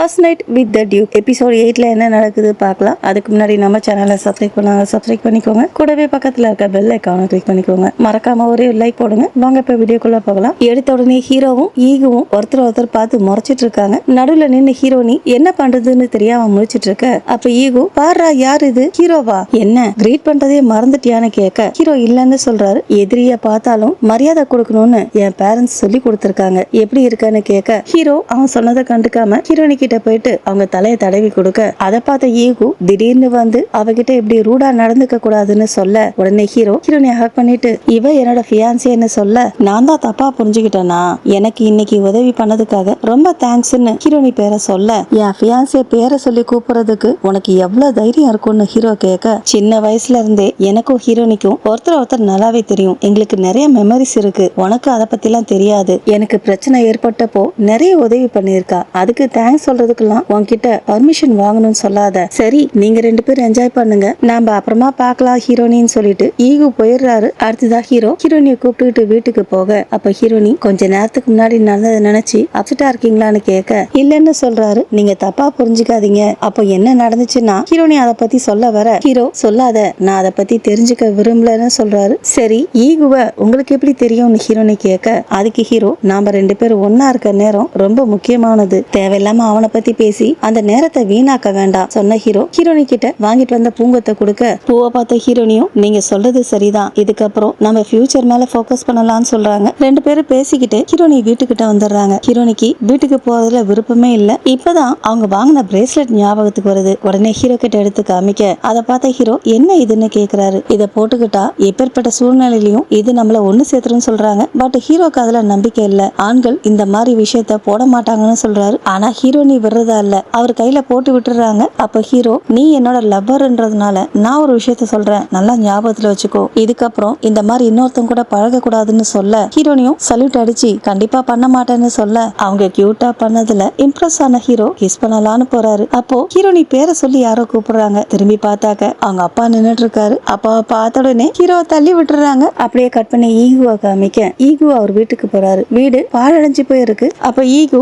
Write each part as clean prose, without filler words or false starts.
First night with the duke episode 8ல என்ன நடக்குது பார்க்கலாம். அதுக்கு முன்னாடி நம்ம சேனலை சப்ஸ்கிரைப் பண்ணிக்கோங்க. கூடவே பக்கத்துல இருக்க பெல் ஐகானை கிளிக் பண்ணிக்கோங்க. மறக்காம ஒரு லைக் போடுங்க. வாங்க இப்ப வீடியோக்குள்ள போகலாம். எடுத்த உடனே ஹீரோவும் ஈகுவும் ஒருத்தர் பார்த்து முறைச்சிட்டு இருக்காங்க. நடுவுல நின்று ஹீரோனி என்ன பண்றதுன்னு தெரியாம முழிச்சிட்டு இருக்க. அப்ப ஈகு பாரா யார் இது ஹீரோவா என்ன கிரீட் பண்றதே மறந்துட்டியான்னு கேட்க ஹீரோ இல்லன்னு சொல்றாரு. எதிரிய பார்த்தாலும் மரியாதை கொடுக்கணும்னு என் பேரண்ட்ஸ் சொல்லி கொடுத்திருக்காங்க. எப்படி இருக்கன்னு கேட்க ஹீரோ அவன் சொன்னதை கண்டுக்காம ஹீரோனி கிட்ட போயிட்டு அவங்க தலையை தடவி கொடுக்க அதை பார்த்த ஈகு திடீர்னு வந்து அவகிட்ட இப்படி ரூடா நடந்துக்க கூடாதுன்னு சொல்ல உடனே ஹீரோனி ஹக் பண்ணிட்டு இவ என்னோட ஃபியான்சின்னு சொல்ல நான் தான் தப்பா புரிஞ்சுக்கிட்டேனா எனக்கு இன்னைக்கு உதவி பண்ணதுக்காக ரொம்ப தேங்க்ஸ்ன்னு ஹீரோனி பேரை சொல்ல என் ஃபியான்சிய பேரை சொல்லி கூப்பிடுறதுக்கு உனக்கு எவ்வளவு தைரியம் இருக்கும்னு ஹீரோ கேட்க சின்ன வயசுல இருந்தே எனக்கும் ஹீரோனிக்கும் ஒருத்தர் நல்லாவே தெரியும். எங்களுக்கு நிறைய மெமரிஸ் இருக்கு. உனக்கு அதை பத்தி எல்லாம் தெரியாது. எனக்கு பிரச்சனை ஏற்பட்டப்போ நிறைய உதவி பண்ணிருக்கா. அதுக்கு தேங்க்ஸ் சொல்றதுக்கெல்லாம் உன்கிட்ட பர்மிஷன் வாங்கணும்னு சொல்லாத. சரி நீங்க 2 பேரும் என்ஜாய் பண்ணுங்க, நாம அப்புறமா பார்க்கலாம் ஹீரோனின்னு சொல்லிட்டு ஈகு போயிடுறாரு. அடுத்ததா ஹீரோனியை கூப்பிட்டுக்கிட்டு வீட்டுக்கு போக அப்ப ஹீரோனி கொஞ்ச நேரத்துக்கு முன்னாடி நடந்ததை நினைச்சு அப்செட்டா இருக்கீங்களான்னு கேட்க இல்லன்னு சொல்றாரு. நீங்க தப்பா புரிஞ்சுக்காதீங்க. அப்போ என்ன நடந்துச்சுன்னா ஹீரோனி அதை பத்தி சொல்ல வர ஹீரோ சொல்லாத, நான் அதை பத்தி தெரிஞ்சுக்க விரும்பலன்னு சொல்றாரு. சரி ஈகுவ உங்களுக்கு எப்படி தெரியும்னு ஹீரோனி கேட்க அதுக்கு ஹீரோ நாம 2 பேரும் ஒன்னா இருக்க நேரம் ரொம்ப முக்கியமானது. தேவையில்லாம அவனை பத்தி பேசி அந்த நேரத்தை வீணாக்க வேண்டாம் சொன்ன ஹீரோனி கிட்ட வாங்கிட்டு வந்த பூங்கத்தை கொடுக்க பூவை பார்த்த ஹீரோனியும் நீங்க சொல்றது சரிதான், இதுக்கப்புறம் நம்ம ஃபியூச்சர் மேல போக்கஸ் பண்ணலாம்னு சொல்றாங்க. 2 பேரும் பேசிக்கிட்டு ஹீரோனி வீட்டுக்கிட்ட வந்துடுறாங்க. ஹீரோனிக்கு வீட்டுக்கு போறதுல விருப்பமே இல்ல. இப்பதான் அவங்க வாங்கின பிரேஸ்லெட் ஞாபகத்துக்கு வருது. உடனே ஹீரோ கிட்ட எடுத்து காமிக்க அதை பார்த்த ஹீரோ என்ன இதுன்னு கேக்குறாரு. இதை போட்டுக்கிட்டா எப்பேற்பட்ட சூழ்நிலையிலும் இது நம்மள ஒண்ணு சேர்த்துருன்னு சொல்றாங்க. பட் ஹீரோக்கு அதுல நம்பிக்கை இல்ல. ஆண்கள் இந்த மாதிரி விஷயத்த போட மாட்டாங்கன்னு சொல்றாரு. ஆனா ஹீரோனி விடுறதா இல்ல, அவர் கையில போட்டு விட்டுறாங்க. அப்ப ஹீரோ நீ என்னோட லவ்வர்ன்றதுனால நான் ஒரு விஷயத்த சொல்றேன், நல்லா ஞாபகத்துல வச்சுக்கோ. இதுக்கப்புறம் இந்த மாதிரி இன்னொருத்தங்க கூட பழக கூடாதுன்னு சொல்ல ஹீரோனியும் சல்யூட் அடிச்சு கண்டிப்பா பண்ண மாட்டேன்னு சொல்ல அவங்க கியூட்டா பண்ணதுல இம்ப்ரெஸ் ஆன ஹீரோ கிஸ் பண்ணலான்னு போறாரு. அப்போ ஹீரோனி பேரை சொல்லி யாரோ கூப்பிடுறாங்க. திரும்பி பார்த்தாக்க அவங்க அப்பா நின்னுட்டு இருக்காரு. அப்பாவை பார்த்த உடனே ஹீரோவை தள்ளி விட்டுறாங்க. அப்படியே கட் பண்ணி ஈகுவை காமிக்க ஈகு அவர் வீட்டுக்கு போறாரு. வீடு பாழடைஞ்சு போயிருக்கு. அப்ப ஈகு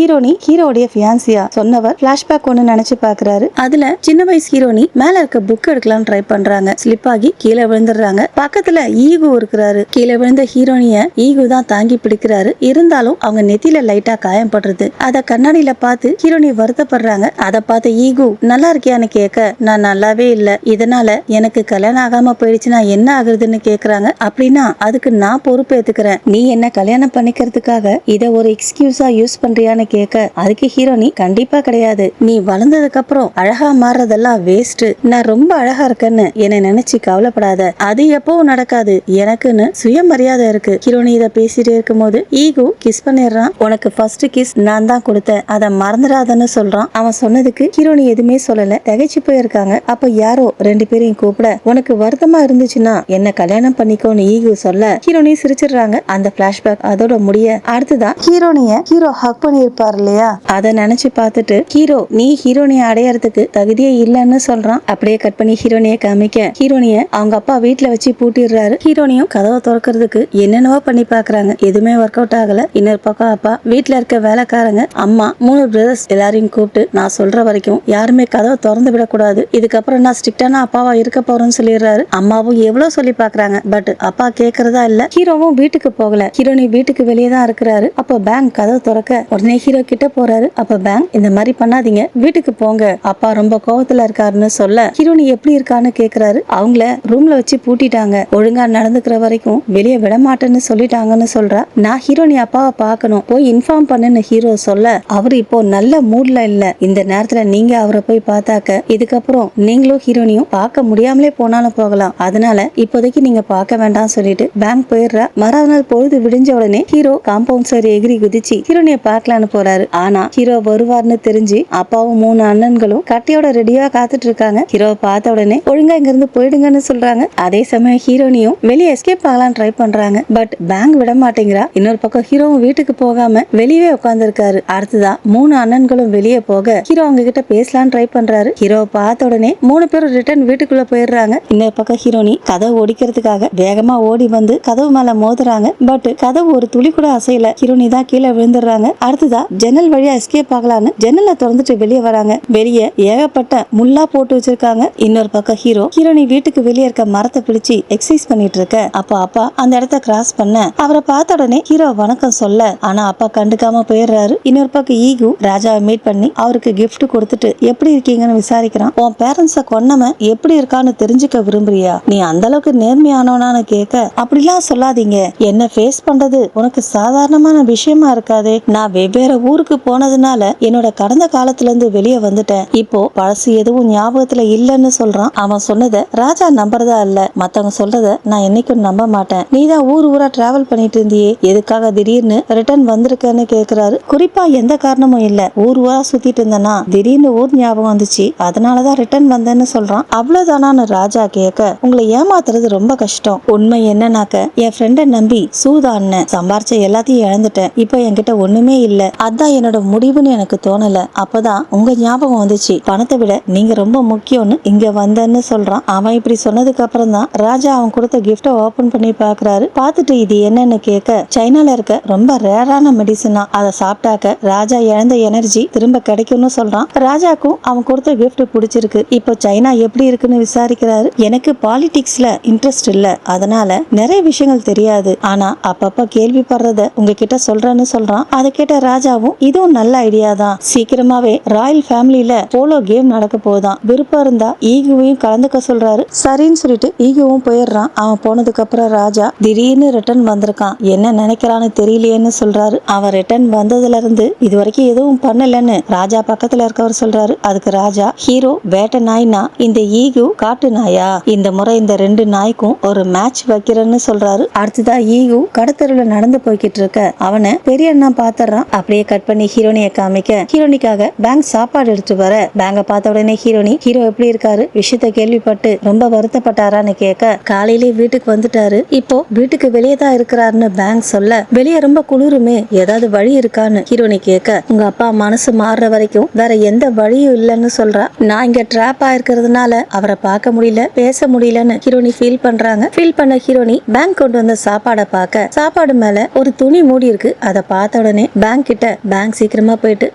ஹீரோடைய ஃபியான்சியா சொன்னவர் பிளாஷ்பேக் ஒன்னு நினைச்சு பாக்குறாரு. அதுல சின்ன வயசு ஹீரோனி மேல இருக்க புக் எடுக்கலாம் ட்ரை பண்றாங்க. ஸ்லிப் ஆகி கீழே விழுந்துடுறாங்க. பக்கத்துல ஈகு இருக்கிறாரு. கீழே விழுந்த ஹீரோனிய ஈகு தான் தாங்கி பிடிக்கிறாரு. இருந்தாலும் அவங்க நெத்தியில லைட்டா காயம் படுறது. அத கண்ணாடியில பார்த்து ஹீரோனி வருத்தப்படுறாங்க. அதை பார்த்த ஈகு நல்லா இருக்கியான்னு கேட்க நான் நல்லாவே இல்ல, இதனால எனக்கு கல்யாணம் ஆகாம போயிடுச்சுன்னா என்ன ஆகுறதுன்னு கேக்குறாங்க. அப்படின்னா அதுக்கு நான் பொறுப்பு ஏத்துக்கிறேன். நீ என்ன கல்யாணம் பண்ணிக்கிறதுக்காக இத ஒரு எக்ஸ்கியூஸா யூஸ் பண்றியான்னு கேட்க அதுக்கு ஹீரோனி கண்டிப்பா கிடையாது, நீ வளர்ந்ததுக்கு அப்புறம் அழகா மாறுறதெல்லாம் வேஸ்ட். நான் ரொம்ப அழகா இருக்கேன்னு என்ன நினைச்சு கவலைப்படாத. அது எப்பவும் நடக்காது. எனக்குன்னு சுயமரியாதை இருக்கு. ஹீரோனி இத பேசிட்டே இருக்கும் போது ஈகு கிஸ் பண்ணிடுறான். உனக்கு ஃபர்ஸ்ட் கிஸ் நான் தான் கொடுத்தேன், அதை மறந்துடாதன்னு சொல்றான். அவன் சொன்னதுக்கு ஹீரோனி எதுவுமே சொல்லல, திகைச்சு போயிருக்காங்க. அப்ப யாரோ 2 பேரையும் கூப்பிட உனக்கு வருத்தமா இருந்துச்சுன்னா என்ன கல்யாணம் பண்ணிக்கோன்னு ஈகு சொல்ல ஹீரோனி சிரிச்சிடுறாங்க. அந்த பிளாஷ்பேக் அதோட முடிய அடுத்துதான் ஹீரோ ஹக் பண்ணிருப்பாரு இல்லையா, அதை நினைச்சு பார்த்துட்டு ஹீரோ நீ ஹீரோனிய அடையறதுக்கு தகுதியே இல்லன்னு சொல்றான். அப்படியே கட் பண்ணி ஹீரோனிய காமிக்க ஹீரோனிய அவங்க அப்பா வீட்டுல வச்சு பூட்டிடுறாரு. ஹீரோனியும் கதவை திறக்கிறதுக்கு என்னென்னவோ பண்ணி பாக்குறாங்க. எதுவுமே ஒர்க் அவுட் ஆகல. இன்னொரு பக்கம் அப்பா வீட்டுல இருக்க வேலைக்காரங்க அம்மா 3 பிரதர்ஸ் எல்லாரையும் கூப்பிட்டு நான் சொல்ற வரைக்கும் யாருமே கதவை திறந்து விடக்கூடாது, இதுக்கப்புறம் நான் ஸ்ட்ரிக்டான அப்பாவா இருக்க போறேன்னு சொல்லிடுறாரு. அம்மாவும் எவ்வளவு சொல்லி பாக்குறாங்க. பட் அப்பா கேக்குறதா இல்ல. ஹீரோவும் வீட்டுக்கு போகல. ஹீரோனி வீட்டுக்கு வெளியே தான் இருக்கிறாரு. அப்போ பேங்க் கதவை திறக்க உடனே ஹீரோ கிட்ட போறாரு. அப்ப பேங்க் இந்த மாதிரி பண்ணாதீங்க, வீட்டுக்கு போங்க, அப்பா ரொம்ப கோவத்துல இருக்காருன்னு சொல்ல ஹீரோனி எப்படி இருக்கான்னு கேக்குறாரு. அவங்கள ரூம்ல வச்சு பூட்டிட்டாங்க, ஒழுங்கா நடந்துக்கிற வரைக்கும் வெளியே விட மாட்டேன்னு சொல்லிட்டாங்கன்னு சொல்றா. நான் ஹீரோனி அப்பாவை பார்க்கணும், போய் இன்ஃபார்ம் பண்ணுன்னு ஹீரோ சொல்ல அவரு இப்போ நல்ல மூட்ல இல்ல. இந்த நேரத்துல நீங்க அவரை போய் பார்த்தாக்க இதுக்கப்புறம் நீங்களும் ஹீரோனியும் பார்க்க முடியாமலே போனாலும் போகலாம், அதனால இப்போதைக்கு நீங்க பார்க்க வேண்டாம் சொல்லிட்டு பேங்க் போயிடுறா. மறுநாள் பொழுது விடிஞ்ச உடனே ஹீரோ காம்பவுண்ட் சரி எகிரி குதிச்சு ஹீரோனிய பார்க்கலான்னு போறாரு. ஆனா ஹீரோ வருவார்னு தெரிஞ்சு அப்பாவும் 3 அண்ணன்களும் கட்டையோட ரெடியா காத்துட்டு இருக்காங்க. ஹீரோவை பார்த்த உடனே ஒழுங்கா இங்க இருந்து போயிடுங்கன்னு சொல்றாங்க. அதே சமயம் ஹீரோனியும் வெளியே எஸ்கேப் ஆகலாம் ட்ரை பண்றாங்க. பட் பேங்க் விட மாட்டேங்கிறா. இன்னொரு பக்கம் ஹீரோவும் வீட்டுக்கு போகாம வெளியே உட்கார்ந்து இருக்காரு. அடுத்ததான் 3 அண்ணன்களும் வெளியே போக ஹீரோ அவங்க கிட்ட பேசலாம் ட்ரை பண்றாரு. ஹீரோவை பார்த்த உடனே 3 பேரும் ரிட்டர்ன் வீட்டுக்குள்ள போயிடுறாங்க. இன்னொரு பக்கம் ஹீரோனி கதவு ஒடிக்கிறதுக்காக வேகமா ஓடி வந்து கதவு மேல மோதுறாங்க. பட் கதவு ஒரு துளி கூட அசையல. ஹீரோனி தான் கீழே விழுந்துடுறாங்க. அடுத்ததா ஜன்னல் வழியா எஸ்கேப் ஆகலான்னு ஜன்னலை திறந்துட்டு வெளியே வராங்க. வெளியே ஏகப்பட்ட முள்ளா போட்டு வச்சிருக்காங்க. இன்னொரு பக்கம் ஹீரோயினி வீட்டுக்கு வெளியே இருக்க மரத்தை பிடிச்சி எக்ஸசைஸ் பண்ணிட்டு இருக்க. அப்போ அப்பா அந்த இடத்த கிராஸ் பண்ண அவரை பார்த்த உடனே ஹீரோ வணக்கம் சொல்ல, ஆனா அப்பா கண்டுக்காம போயிடுறாரு. இன்னொரு பக்கம் ஈகு ராஜாவை மீட் பண்ணி அவருக்கு கிஃப்ட் கொடுத்துட்டு எப்படி இருக்கீங்கன்னு விசாரிக்கிறான். உன் பேரண்ட்ஸ கொன்னவன் எப்படி இருக்கான்னு தெரிஞ்சுக்க விரும்புறியா? நீ அந்த அளவுக்கு நேர்மையானவனான்னு கேட்க, அப்படிலாம் சொல்லாதீங்க, என்ன ஃபேஸ் பண்றது உனக்கு சாதாரணமான விஷயமா இருக்காதே. நான் வெவ்வேறு ஊருக்கு போனதுனால என்னோட கடந்த காலத்துல இருந்து வெளியே வந்துட்டேன். இப்போ பழசு எதுவும் ஞாபகத்துல இல்லன்னு சொல்றான். அவன் சொன்னதை ராஜா நம்புறதா இல்ல, மத்தவங்க சொல்றத நான் என்னைக்கும் நம்ப மாட்டேன். நீதான் ஊர் ஊரா டிராவல் பண்ணிட்டு இருந்தியே, எதுக்காக திடீர்னு ரிட்டர்ன் வந்திருக்கன்னு கேக்குறாரு. குறிப்பா எந்த காரணமும் இல்ல, ஊர் ஊரா சுத்திட்டு இருந்தனா திடீர்னு ஊர் ஞாபகம் வந்துச்சு, அதனாலதான் ரிட்டர்ன் வந்தேன்னு சொல்றான். அவ்வளவுதானான்னு ராஜா கேட்க, உங்களை ஏமாத்துறது ரொம்ப கஷ்டம். உண்மை என்னன்னாக்க என் ஃப்ரெண்ட நம்பி சூதான்னு சம்பாரிச்ச எல்லாத்தையும் இழந்துட்டேன். இப்போ என்கிட்ட ஒண்ணுமே இல்ல, அதான் என்னோட முடிவுன்னு எனக்கு தோணல. அப்பதான் உங்க ஞாபகம் வந்துச்சு, பணத்தை விட நீங்க ரொம்ப முக்கியம்னு இங்க வந்தேன்னு சொல்றான். அவன் இப்படி சொன்னதுக்கு அப்புறம் தான் ராஜா அவன் கொடுத்த கிஃப்ட ஓபன் பண்ணி பாக்குறாரு. பார்த்துட்டு இது என்னன்னு கேட்க, சைனால இருக்க ரொம்ப ரேரான மெடிசனா, அதை சாப்பிட்டாக்க ராஜா இழந்த எனர்ஜி திரும்ப கிடைக்கும்னு சொல்றான். ராஜாக்கும் அவன் கொடுத்த கிஃப்ட் பிடிச்சிருக்கு. இப்போ சைனா எப்படி இருக்குன்னு விசாரிக்கிறாரு. எனக்கு பாலிடிக்ஸ்ல இன்ட்ரெஸ்ட் இல்ல, அதனால நிறைய விஷயங்கள் தெரியாது, ஆனா அப்பப்ப கேள்விப்படுறத உங்ககிட்ட சொல்றேன்னு சொல்றான். அதை கேட்ட ராஜாவும் இதுவும் நல்ல ஐடியா தான், சீக்கிரமாவே ராயல் ஃபேமிலியில போலோ கேம் நடக்க போதான், விருப்பம் இருந்தா ஈகுவையும் கலந்துக்க சொல்றாரு. சரின்னு சொல்லிட்டு ஈகுவும் போயிடுறான். அவன் போனதுக்கு அப்புறம் ராஜா திடீர்னு ரிட்டர்ன் வந்திருக்கான், என்ன நினைக்கிறான்னு தெரியலையேன்னு சொல்றாரு. அவன் ரிட்டர்ன் வந்ததுல இருந்து இது வரைக்கும் எதுவும் பண்ணலன்னு ராஜா பக்கத்துல இருக்கவர் சொல்றாரு. அதுக்கு ராஜா, ஹீரோ வேட்டை நாய்னா இந்த ஈகு காட்டு நாயா, இந்த முறை இந்த ரெண்டு நாய்க்கும் ஒரு மேட்ச் வைக்கிறேன்னு சொல்றாரு. அடுத்ததா ஈகு கடத்தெருவில் நடந்து போய்கிட்டு இருக்க அவனை பெரிய அண்ணா பாத்துறான். அப்படியே கட் பண்ணி ஹீரோனியை காமிக்க, ஹீரோனிக்காக பேங்க் சாப்பாடு எடுத்து வர, பேங்க பார்த்த உடனே ஹீரோனி ஹீரோ எப்படி இருக்காரு விஷயத்த கேள்விப்பட்டு ரொம்ப வருத்தப்பட்டாரான்னு கேட்க, காலையிலே வீட்டுக்கு வந்துட்டாரு, இப்போ வீட்டுக்கு வெளியே தான் இருக்கிறாருன்னு பேங்க் சொல்ல, வெளியே ரொம்ப குளிருமே, ஏதாவது வழி இருக்கான்னு ஹீரோனி கேட்க, உங்க அப்பா மனசு மாறுற வரைக்கும் வேற எந்த வழியும் இல்லைன்னு சொல்றா. நான் இங்க ட்ராப் ஆயிருக்கிறதுனால அவரை பார்க்க முடியல, பேச முடியலன்னு ஹீரோனி ஃபீல் பண்றாங்க. ஃபீல் பண்ண ஹீரோனி பேங்க் கொண்டு வந்த சாப்பாடை பார்க்க, சாப்பாடு மேல ஒரு துணி மூடி இருக்கு. அதை பார்த்த உடனே பேங்க் கிட்ட, பேங்க் சீக்கிரமா போயிட்டு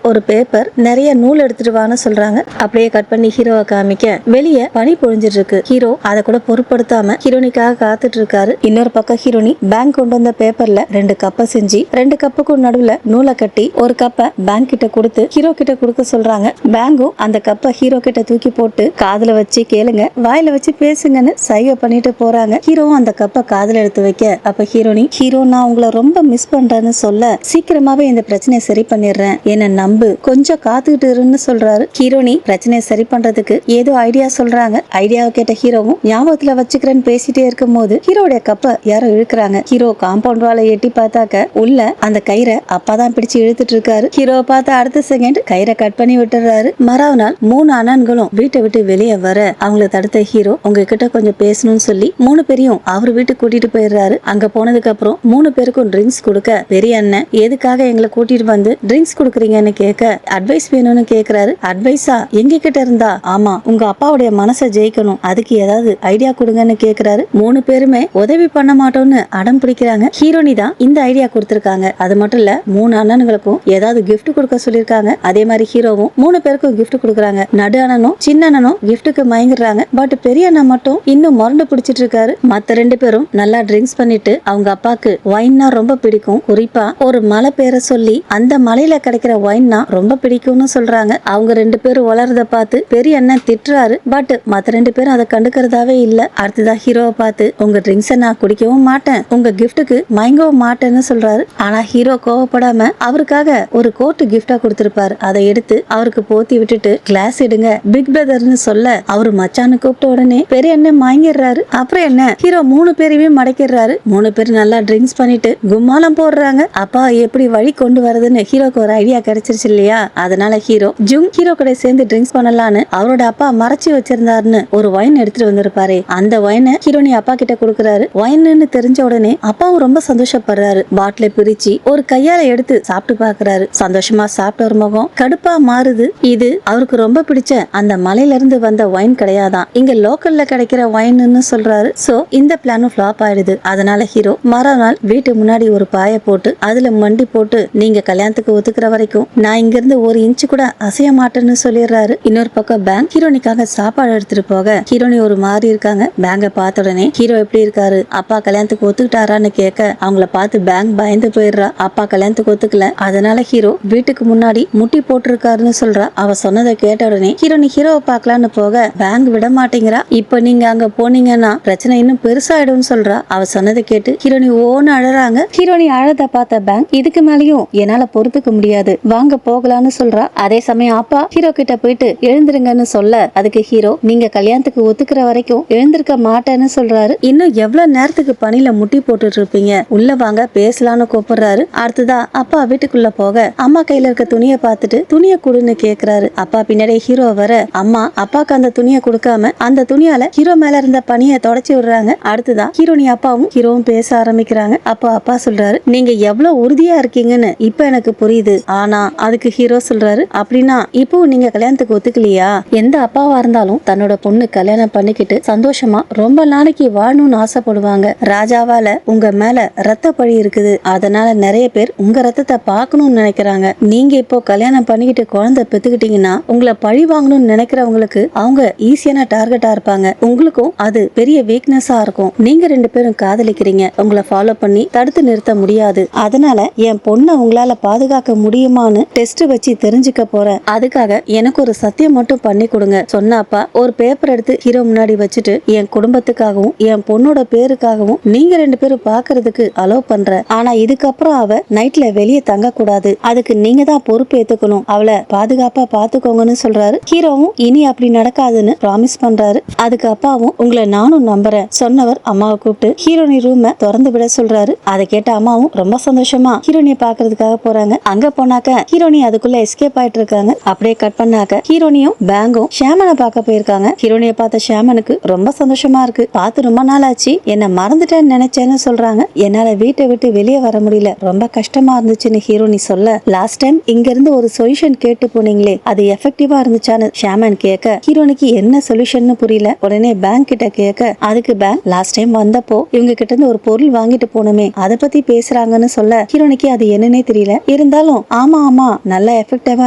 ஒரு பேப்பர் நிறைய நூல் எடுத்துட்டு வான்னு சொல்றாங்க. அப்படியே கட் பண்ணி ஹீரோவை காமிக்க, வெளியே பனி பொழிஞ்சிட்டு இருக்கு. ஹீரோ அதை கூட பொருட்படுத்தாம ஹீரோனிக்காக காத்துட்டு இருக்காரு. இன்னொரு பக்கம் ஹீரோனி பேங்க் கொண்டு வந்த பேப்பர்ல 2 கப்பை செஞ்சு 2 கப்புக்கும் நடுவுல நூலை கட்டி ஒரு கப்பை பேங்க் கிட்ட கொடுத்து ஹீரோ கிட்ட கொடுக்க சொல்றாங்க. பேங்கும் அந்த கப்பை ஹீரோ கிட்ட தூக்கி போட்டு, காதுல வச்சு கேளுங்க, வாயில வச்சு பேசுங்கன்னு சைகை பண்ணிட்டு போறாங்க. ஹீரோவும் அந்த கப்பை காதுல எடுத்து வைக்க, அப்ப ஹீரோனி, ஹீரோ நான் உங்களை ரொம்ப மிஸ் பண்றேன்னு சொல்ல, சீக்கிரமாவே இந்த பிரச்சனையை சரி பண்ணிடுறேன், என்ன நம்பு, கொஞ்சம் காத்துக்கிட்டு இருன்னு சொல்றாரு. ஹீரோனி பிரச்சனையை சரி பண்றதுக்கு ஏதோ ஐடியா சொல்றாங்க. ஐடியாவை கேட்ட ஹீரோவும் ஞாபகத்துல வச்சுக்கிறேன்னு பேசிட்டே இருக்கும் போது ஹீரோடைய கப்பை யாரோ இழுக்கிறாங்க. ஹீரோ காம்பவுண்ட் வாலை எட்டி பார்த்தாக்க உள்ள அந்த கயிறை அப்பாதான் பிடிச்சு இழுத்துட்டு இருக்காரு. ஹீரோவை பார்த்த அடுத்த செகண்ட் கயிறை கட் பண்ணி விட்டுறாரு. மறாவனால் 3 அண்ணன்களும் வீட்டை விட்டு வெளியே வர, அவங்களை தடுத்த ஹீரோ உங்ககிட்ட கொஞ்சம் பேசணும்னு சொல்லி 3 பேரையும் அவர் வீட்டுக்கு கூட்டிட்டு போயிடுறாரு. அங்க போனதுக்கு அப்புறம் 3 பேருக்கும் ட்ரிங்க்ஸ் கொடுக்க, பெரிய அண்ணன் எதுக்காக எங்களை கூட்டிட்டு வந்து ட்ரிங்க்ஸ் குடுக்குறீங்கன்னு கேட்க, அட்வைஸ் வேணும்னு கேக்குறாரு. அட்வைஸா எங்க கிட்ட இருந்தா? ஆமா, உங்க அப்பாவுடைய மனசை ஜெயிக்கணும், அதுக்கு ஏதாவது ஐடியா கொடுங்கன்னு கேக்குறாரு. 3 பேருமே உதவி பண்ண மாட்டோம்னு அடம் பிடிக்கிறாங்க. ஹீரோனி தான் இந்த ஐடியா கொடுத்திருக்காங்க. அது மட்டும் இல்ல, 3 அண்ணன்களுக்கும் ஏதாவது கிஃப்ட் கொடுக்க சொல்லிருக்காங்க. அதே மாதிரி ஹீரோவும் 3 பேருக்கும் கிஃப்ட் கொடுக்குறாங்க. நடு அண்ணனும் சின்ன அண்ணனும் கிஃப்ட்டுக்கு மயங்குறாங்க. பட் பெரிய அண்ணன் மட்டும் இன்னும் மறந்து பிடிச்சிட்டு இருக்காரு. மத்த 2 பேரும் நல்லா ட்ரிங்க்ஸ் பண்ணிட்டு அவங்க அப்பாக்கு ஒயின்னா ரொம்ப பிடிக்கும், குறிப்பா ஒரு மலை பேரை சொல்லி அந்த மலையில கிடைக்கிற ஒயின்னா ரொம்ப பிடிக்கும்னு சொல்றாங்க. அவங்க 2 பேரும் வளர்றத பார்த்து பெரிய அண்ணன் திட்டுறாரு. பட் மத்த 2 பேரும் அதை கண்டுக்கிறதாவே இல்ல. அடுத்ததா ஹீரோவை பார்த்து, உங்க ட்ரிங்க்ஸை நான் குடிக்கவும் மாட்டேன், உங்க கிஃப்ட்டுக்கு மயங்கவும் மாட்டேன்னு சொல்றாரு. ஆனா ஹீரோ கோவப்படாம அவருக்காக ஒரு கோட் கிஃப்டா கொடுத்திருப்பாரு. அதை எடுத்து அவருக்கு போத்தி விட்டுட்டு, கிளாஸ் எடுங்க பிக் பிரதர்னு சொல்ல, அவரு மச்சான்னு கூப்பிட்ட உடனே பெரிய அண்ணன் மயங்கிடுறாரு. அப்புறம் என்ன, ஹீரோ 3 பேரையுமே மடக்கிடுறாரு. 3 பேர் நல்லா ட்ரிங்க்ஸ் பண்ணிட்டு கும்மாலம் போடுறாங்க. அப்பா எப்படி வழி கொண்டு வரதுன்னு ஹீரோக்கு ஒரு ஐடியா கிடைச்சிருச்சு இல்லையா? அதனால ஹீரோ ஹீரோ கூட சேர்ந்து ட்ரிங்க்ஸ் பண்ணலான்னு அவரோட அப்பா மறைச்சு வச்சிருந்தாருன்னு ஒரு ஒயின் எடுத்துட்டு வந்திருப்பாரு. அந்த ஒயினை ஹீரோனி அப்பா கிட்ட கொடுக்கறாரு. ஒயின்னு தெரிஞ்ச உடனே அப்பாவும் ரொம்ப சந்தோஷப்படுறாரு. பாட்டில பிரிச்சு ஒரு கையால எடுத்து சாப்பிட்டு பாக்குறாரு. சந்தோஷமா சாப்பிட்ட ஒரு முகம் கடுப்பா மாறுது. இது அவருக்கு ரொம்ப பிடிச்ச அந்த மலையில இருந்து வந்த ஒயின் கிடையாதான், இங்க லோக்கல்ல கிடைக்கிற ஒயின்னு சொல்றாரு. சோ இந்த பிளானும் ஃபிளாப் ஆயிடுது. அதனால ஹீரோ மறுநாள் வீட்டு முன்னாடி ஒரு பாய போட்டு அதுல மண்டி போட்டு, நீங்க கல்யாணத்துக்கு ஒத்துக்கிற வரைக்கும் நான் இங்க இங்க இருந்து ஒரு இன்ச்சு கூட அசைய மாட்டேன்னு சொல்லிடுறாரு. இன்னொரு பக்கம் பேங்க் ஹீரோனிக்காக சாப்பாடு எடுத்துட்டு போக ஹீரோனி ஒரு மாதிரி இருக்காங்க. பேங்க பார்த்த உடனே ஹீரோ எப்படி இருக்காரு, அப்பா கல்யாணத்துக்கு ஒத்துக்கிட்டாரான்னு கேட்க அவங்கள பார்த்து பேங்க் பயந்து போயிடுறா. அப்பா கல்யாணத்துக்கு ஒத்துக்கல, அதனால ஹீரோ வீட்டுக்கு முன்னாடி முட்டி போட்டிருக்காருன்னு சொல்றா. அவ சொன்னதை கேட்ட உடனே ஹீரோனி ஹீரோவை பார்க்கலான்னு போக பேங்க் விட மாட்டேங்கிறா. இப்ப நீங்க அங்க போனீங்கன்னா பிரச்சனை இன்னும் பெருசாயிடும் சொல்றா. அவ சொன்னதை கேட்டு ஹீரோனி ஓன்னு அழறாங்க. ஹீரோனி அழத பார்த்த பேங்க் இதுக்கு மேலயும் என்னால பொறுத்துக்க முடியாது, வாங்க போகலான்னு சொல்றா. அதே சமயம் அப்பா ஹீரோ கிட்ட போயிட்டு எழுந்திருங்கன்னு சொல்ல அதுக்கு ஹீரோ நீங்க கல்யாணத்துக்கு ஒத்துக்கிற வரைக்கும் எழுந்திருக்க மாட்டேன்னு சொல்றாரு. இன்னும் எவ்வளவு நேரத்துக்கு பணியில முட்டி போட்டுட்டு இருப்பீங்க, உள்ள வாங்க பேசலான்னு கூப்பிடுறாரு. அடுத்ததா அப்பா வீட்டுக்குள்ள போக அம்மா கையில இருக்க துணியை பார்த்துட்டு துணியை கொடுன்னு கேக்குறாரு. அப்பா பின்னாடி ஹீரோ வர அம்மா அப்பாக்கு அந்த துணியை கொடுக்காம அந்த துணியால ஹீரோ மேல இருந்த பனியை தொடச்சி விடுறாங்க. அடுத்ததா ஹீரோனி அப்பாவும் ஹீரோவும் பேச ஆரம்பிக்கிறாங்க. அப்போ அப்பா சொல்றாரு நீங்க எவ்வளவு உறுதியா இருக்கீங்கன்னு இப்ப எனக்கு புரியுது. ஆனா அதுக்கு ஹீரோ சொல்றாரு அப்படின்னா இப்போ நீங்க கல்யாணத்துக்கு ஒத்துக்கலையா? எந்த அப்பாவா இருந்தாலும் தன்னோட பொண்ணு கல்யாணம் பண்ணிக்கிட்டு சந்தோஷமா ரொம்ப நாளைக்கு வாழணும்னு ஆசைப்படுவாங்க. ராஜாவால உங்க மேல ரத்த பழி இருக்குது, அதனால நிறைய பேர் உங்க ரத்தத்தை பார்க்கணும்னு நினைக்கிறாங்க. நீங்க இப்போ கல்யாணம் பண்ணிக்கிட்டு குழந்தை பெத்துக்கிட்டீங்கன்னா உங்களை பழி வாங்கணும்னு நினைக்கிறவங்களுக்கு அவங்க ஈஸியான டார்கெட்டா இருப்பாங்க. உங்களுக்கும் அது பெரிய வீக்னஸா இருக்கும். நீங்க ரெண்டு பேரும் காதலிக்கிறீங்க, உங்களை ஃபாலோ பண்ணி தடுத்து நிறுத்த முடியாது. அதனால என் பொண்ணை உங்களால பாதுகாக்க முடியுமான்னு டெஸ்ட் வச்சு தெரிஞ்சுக்க போறேன். அதுக்காக எனக்கு ஒரு சத்தியம் மட்டும் பண்ணி கொடுங்க சொன்னாப்பா ஒரு பேப்பர் எடுத்து ஹீரோ முன்னாடி வச்சுட்டு என் குடும்பத்துக்காகவும் என் பொண்ணோட பேருக்காகவும் நீங்க ரெண்டு பேரும் பாக்குறதுக்கு அலோவ் பண்ற. ஆனா இதுக்கப்புறம் அவ நைட்ல வெளியே தங்க கூடாது, அதுக்கு நீங்க தான் பொறுப்பு ஏத்துக்கணும், அவளை பாதுகாப்பா பாத்துக்கோங்கன்னு சொல்றாரு. ஹீரோவும் இனி அப்படி நடக்காதுன்னு ப்ராமிஸ் பண்றாரு. அதுக்கு அப்பாவும் உங்களை நானும் நம்புறேன் சொன்னவர் அம்மாவை கூப்பிட்டு ஹீரோனி ரூமை திறந்து விட சொல்றாரு. அதை கேட்ட அம்மாவும் ரொம்ப சந்தோஷமா ஹீரோனியை பாக்குறதுக்காக போறாங்க. அங்க போனாக்க ஹீரோனி அதுக்குள்ள எஸ்கேப் ஆயிட்டு இருக்காங்க. அப்படியே கட் பண்ணாக்க ஹீரோனியும் பேங்கும் ஷாமனை பார்க்க போயிருக்காங்க. ஹீரோனியை பார்த்த ஷாமனுக்கு ரொம்ப சந்தோஷமா இருக்கு. பார்த்து ரொம்ப நாள் ஆச்சு, என்ன மறந்துட்டேன்னு நினைச்சேன்னு சொல்றாங்க. என்னால வீட்டை விட்டு வெளியே வர முடியல, ரொம்ப கஷ்டமா இருந்துச்சுன்னு ஹீரோனி சொல்ல லாஸ்ட் டைம் இங்க இருந்து ஒரு சொல்யூஷன் கேட்டு போனீங்களே அது எஃபெக்டிவா இருந்துச்சான்னு ஷாமன் கேட்க ஹீரோனிக்கு என்ன சொல்யூஷன் புரியல. உடனே பேங்க் கிட்ட கேட்க அதுக்கு பேங்க் லாஸ்ட் டைம் வந்தப்போ இவங்க கிட்ட இருந்து ஒரு பொருள் வாங்கிட்டு போனோமே அதை பத்தி பேசுறாங்கன்னு சொல்ல ஹீரோனிக்கு அது என்னன்னே தெரியல. இருந்தாலும் ஆமா ஆமா நல்ல எஃபெக்டிவா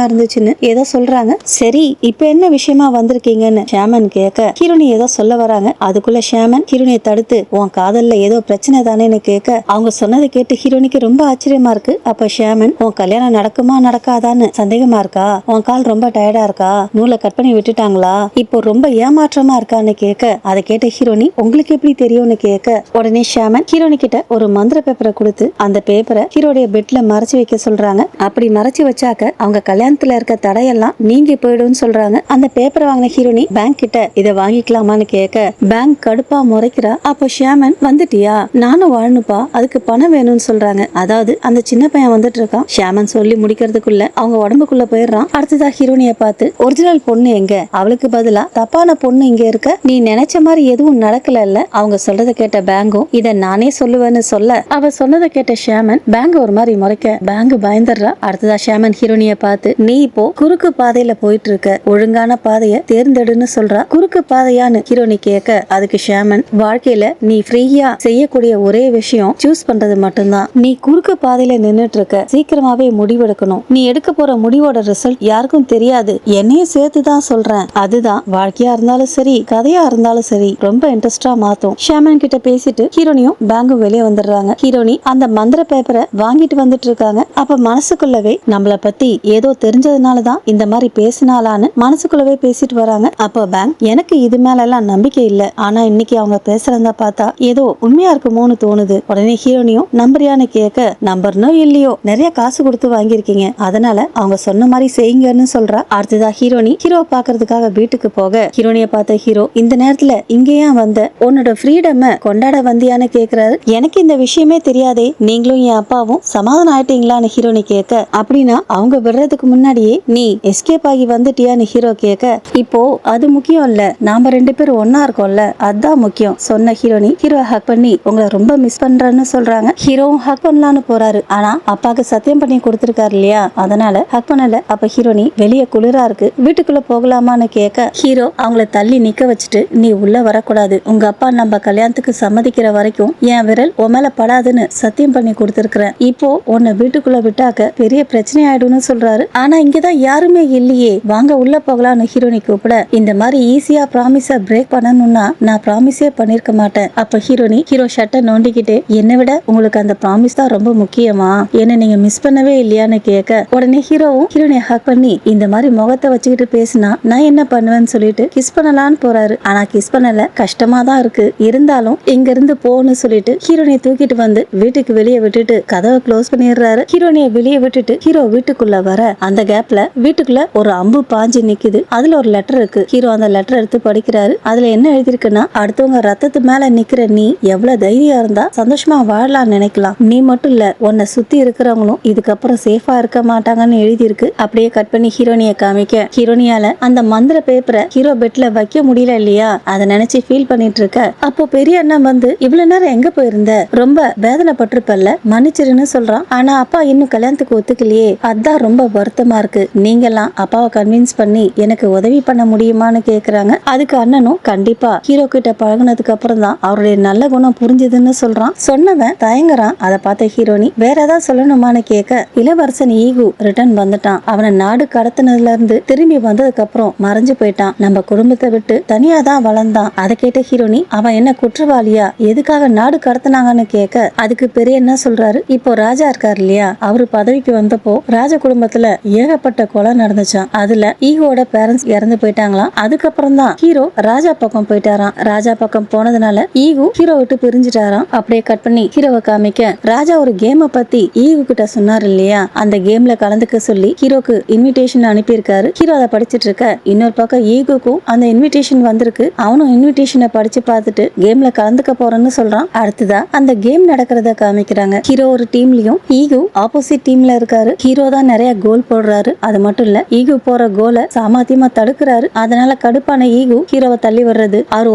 இருந்துச்சுன்னு ஏதோ சொல்றாங்க. சரி இப்ப என்ன விஷயமா வந்திருக்கீங்கன்னு ஷாமன் கேட்க ஹீரோனி ஏதோ சொல்ல வராங்க. அதுக்குள்ள ஷாமன் ஹீரோனியை தடுத்து உன் காதல்ல ஏதோ பிரச்சனை தானேன்னு கேட்க அவங்க சொன்னதை கேட்டு ஹீரோனிக்கு ரொம்ப ஆச்சரியமா இருக்கு. அப்ப ஷாமன் உன் கல்யாணம் நடக்குமா நடக்காதான்னு சந்தேகமா இருக்கா, உன் கால் ரொம்ப டயர்டா இருக்கா, நூலை கட் பண்ணி விட்டுட்டாங்களா, இப்போ ரொம்ப ஏமாற்றமா இருக்கான்னு கேட்க அதை கேட்ட ஹீரோனி உங்களுக்கு எப்படி தெரியும்னு கேட்க உடனே ஷாமன் ஹீரோனி கிட்ட ஒரு மந்திர பேப்பரை கொடுத்து அந்த பேப்பரை ஹீரோடைய பெட்ல மறைச்சு வைக்க சொல்றாங்க. அப்படி மறைச்சு வச்சாக்க அவங்க கல்யாணத்துல இருக்க தடையெல்லாம் நீங்கி போயிடும் சொல்றாங்க. அந்த பேப்பரை வாங்கின ஹீரோனி பேங்க் கிட்ட இதை வாங்கிக்கலாமான்னு கேட்க பேங்க் கடுப்பா முறைக்கிறா. அப்போ ஷாமன் வந்துட்டியா, நானும் வாழணுப்பா, அதுக்கு பணம் வேணும்னு சொல்றாங்க. அதாவது அந்த சின்ன பையன் வந்துட்டு இருக்கான். ஷாமன் சொல்லி முடிக்கிறதுக்குள்ள அவங்க உடம்புக்குள்ள போயிடுறான். அடுத்ததா ஹீரோனிய பார்த்து ஒரிஜினல் பொண்ணு எங்க, அவளுக்கு பதிலா தப்பான பொண்ணு இங்க இருக்க, நீ நினைச்ச மாதிரி எதுவும் நடக்கல இல்ல. அவங்க சொல்றத கேட்ட பேங்கும் இத நானே சொல்லுவேன்னு சொல்ல அவ சொன்னதை கேட்ட ஷாமன் பேங்க் ஒரு மாதிரி முறைக்க பேங்க் பயந்துடுறா. அடுத்ததா ஷாமன் ஹீரோனிய பார்த்து நீ இப்போ குறுக்கு பாதையில போயிட்டு இருக்க, ஒழுங்கான பாதைய தேர்ந்தெடுன்னு சொல்றா. குறுக்கு பாதையான்னு ஹீரோனி கேட்க அதுக்கு ஷாமன் வாழ்க்கையில நீ ஃப்ரீயா செய்யக்கூடிய ஒரே விஷயம் சூஸ் பண்றது மட்டும்தான். நீ குறுக்கு பாதையில நின்னுட்டு இருக்க, சீக்கிரமாவே முடிவெடுக்கணும். நீ எடுக்க போற முடிவோட ரிசல்ட் யாருக்கும் தெரியாது, என்னையும் சேர்த்துதான் சொல்றேன். அதுதான் வாழ்க்கையா இருந்தாலும் சரி கதையா இருந்தாலும் சரி ரொம்ப இன்ட்ரெஸ்டா மாத்தும். ஷாமன் கிட்ட பேசிட்டு ஹீரோனியும் பேங்கும் வெளியே வந்துடுறாங்க. ஹீரோனி அந்த மந்திர பேப்பரை வாங்கிட்டு வந்துட்டு இருக்காங்க. அப்ப மனசுக்குள்ளவே நம்மள பத்தி ஏதோ தெரிஞ்சதுனாலதான் இந்த மாதிரி பேசினாலான்னு மனசுக்குள்ளவே பேசிட்டு வராங்க. அப்ப பேங்க் எனக்கு இது மேல எல்லாம் நம்பிக்கை இல்ல, ஆனா இன்னைக்கு அவங்க பேசுறதா பார்த்தா ஏதோ உண்மையா இருக்குமோன்னு தோணுது. உடனே ஹீரோனியும் நம்புறியான்னு கேட்க நம்பர்னோ இல்லையோ நிறைய காசு கொடுத்து வாங்கியிருக்கீங்க, அதனால அவங்க சொன்ன மாதிரி செய்யுங்கன்னு சொல்றா. அடுத்ததா ஹீரோனி ஹீரோ பாக்குறதுக்காக வீட்டுக்கு போக ஹீரோனிய பார்த்த ஹீரோ இந்த நேரத்துல இங்கேயா வந்த, உன்னோட ஃப்ரீடம் கொண்டாட வந்தியான்னு கேக்குறாரு. எனக்கு இந்த விஷயமே தெரியாதே, நீங்களும் என் அப்பாவும் சமாதானம் ஆயிட்டீங்களான்னு ஹீரோனி கேட்க அப்படின்னா அவங்க விடுறதுக்கு முன்னாடியே நீ எஸ்கேப் ஆகி வந்துட்டியான்னு ஹீரோ கேட்க இப்போ அது முக்கியம் இல்ல, நாம ரெண்டு பேரும் ஒன்னா இருக்கோம்ல அதான் முக்கியம் சொன்ன ஹீரோனி ஹீரோ ஹக் பண்ணி உங்களை ரொம்ப மிஸ் பண்றேன்னு சொல்றாங்க. ஹீரோவும் ஹக் பண்ணலான்னு போறாரு. ஆனா அப்பாக்கு சத்தியம் பண்ணி கொடுத்திருக்காரு இல்லையா, அதனால ஹக் பண்ணல. அப்ப ஹீரோனி வெளியே குளிரா இருக்கு, வீட்டுக்குள்ள போகலாமான்னு கேட்க ஹீரோ அவங்கள தள்ளி நிக்க வச்சுட்டு நீ உள்ள வரக்கூடாது, உங்க அப்பா நம்ம கல்யாணத்துக்கு சம்மதிக்கிற வரைக்கும் என் விரல் உன் மேல படாதுன்னு சத்தியம் பண்ணி கொடுத்திருக்கிறேன். இப்போ உன்னை வீட்டுக்குள்ள விட்டாக்க பெரிய பிரச்சனை ஆயிடும் ஆயிடும்னு சொல்றாரு. ஆனா இங்கதான் யாருமே இல்லையே, வாங்க உள்ள போகலாம்னு ஹீரோனி கூப்பிட, இந்த மாதிரி ஈஸியா ப்ராமிஸ பிரேக் பண்ணணும்னா நான் ப்ராமிஸே பண்ணிருக்க மாட்டேன். அப்ப ஹீரோனி ஹீரோ ஷர்ட்டை நோண்டிக்கிட்டு, என்னை விட உங்களுக்கு அந்த ப்ராமிஸ் தான் ரொம்ப முக்கியமா, என்ன நீங்க மிஸ் பண்ணவே இல்லையான்னு கேட்க, உடனே ஹீரோவும் ஹீரோனியை ஹக் பண்ணி, இந்த மாதிரி முகத்தை வச்சுக்கிட்டு பேசினா நான் என்ன பண்ணுவேன்னு சொல்லிட்டு கிஸ் பண்ணலான்னு போறாரு. ஆனா கிஸ் பண்ணல, கஷ்டமா தான் இருக்கு, இருந்தாலும் இங்க இருந்து போன்னு சொல்லிட்டு ஹீரோனியை தூக்கிட்டு வந்து வீட்டுக்கு வெளியே விட்டுட்டு கதவை க்ளோஸ் பண்ணிடுறாரு. ஹீரோனியை வெளியே விட்டுட்டு ஹீரோ வீட்டுக்குள்ள வர, அந்த கேப்ல வீட்டுக்குள்ள ஒரு அம்பு பாஞ்சு நிக்குது. அதுல ஒரு லெட்டர் இருக்கு. ஹீரோ அந்த லெட்டர் எடுத்து படிக்கிறாரு. அதுல என்ன எழுதிருக்குன்னா, அடுத்தவங்க ரத்தத்து மேல நிக்கிற நீ எவ்வளவு தைரியம் இருந்தா சந்தோஷமா வாழலாம் நினைக்கலாம், நீ மட்டும் இல்ல உன்னை சுத்தி இருக்கிறவங்களும் இதுக்கப்புறம் சேஃபா இருக்க மாட்டாங்கன்னு எழுதியிருக்கு. அப்படியே கட் பண்ணி ஹீரோனியை காமிக்க, ஹீரோனியால அந்த மந்திர பேப்பரை ஹீரோ பெட்ல வைக்க முடியல இல்லையா, அதை நினைச்சு ஃபீல் பண்ணிட்டு இருக்க. அப்போ பெரிய அண்ணன் வந்து, இவ்வளவு நேரம் எங்க போயிருந்த, ரொம்ப வேதனைப்பட்டிருப்பல்ல, மன்னிச்சிருன்னு சொல்றான். ஆனா அப்பா இன்னும் கல்யாணத்துக்கு ஒத்துக்கலையே, அதான் ரொம்ப வருத்தமா இருக்கு, நீங்கெல்லாம் அப்பாவை கன்வின்ஸ் பண்ணி எனக்கு உதவி பண்ண முடியுமான்னு கேக்குறாங்க. அதுக்கு அண்ணனும், கண்டிப்பா ஹீரோ கிட்ட பழகுனதுக்கு அப்புறம் தான் அவருடைய நல்ல குணம் புரிஞ்சதுன்னு சொல்றான். சொன்னவன் தயங்குறான். அதை பார்த்த ஹீரோனி வேற ஏதாவது சொல்லணுமான்னு கேட்க, இளவரசன் ஈகு ரிட்டர்ன் வந்துட்டான், அவனை நாடு கடத்தினதுல இருந்து திரும்பி வந்ததுக்கு அப்புறம் மறைஞ்சு போயிட்டான், நம்ம குடும்பத்தை விட்டு தனியா தான் வளர்ந்தான். அதை கேட்ட ஹீரோனி, அவன் என்ன குற்றவாளியா, எதுக்காக நாடு கடத்தினாங்கன்னு கேட்க, அதுக்கு பெரிய என்ன சொல்றாரு, இப்போ ராஜா இருக்காரு இல்லையா, அவரு பதவிக்கு வந்தப்போ ராஜ குடும்பத்துல ஏகப்பட்ட கொலை நடந்துச்சான், அதுல ஈகோட பேரண்ட்ஸ் இறந்து போயிட்டாங்களாம். அதுக்கப்புறம் தான் ஹீரோ ராஜா பக்கம் போயிட்டாராம். ராஜா பக்கம் போனதுனால ஈகு ஹீரோ விட்டு பிரிஞ்சுட்டாராம். அப்படியே கட் பண்ணி ஹீரோவை காமிக்க, ராஜா ஒரு கேமை பத்தி ஈகு கிட்ட சொன்னார் இல்லையா, அந்த கேம்ல கலந்துக்க சொல்லி ஹீரோக்கு இன்விடேஷன் அனுப்பியிருக்காரு. ஹீரோ அதை படிச்சிட்டு இருக்க, இன்னொரு பக்கம் ஈகுக்கும் அந்த இன்விடேஷன் வந்திருக்கு. அவனும் இன்விடேஷனை படிச்சு பார்த்துட்டு கேம்ல கலந்துக்க போறேன்னு சொல்றான். அடுத்ததா அந்த கேம் நடக்கிறத காமிக்கிறாங்க. ஹீரோ ஒரு டீம்லயும் ஈகு ஆப்போசிட் டீம்ல இருக்காரு. ஹீரோ தான் நிறைய கோல் போடுறாரு. அது மட்டும் இல்ல, ஈகு போற கோலை சாமர்த்தியமா தடுக்கிறாரு. அதனால கடுப்பான ஈகு ஹீரோவை தள்ளி வர்றது, அவர்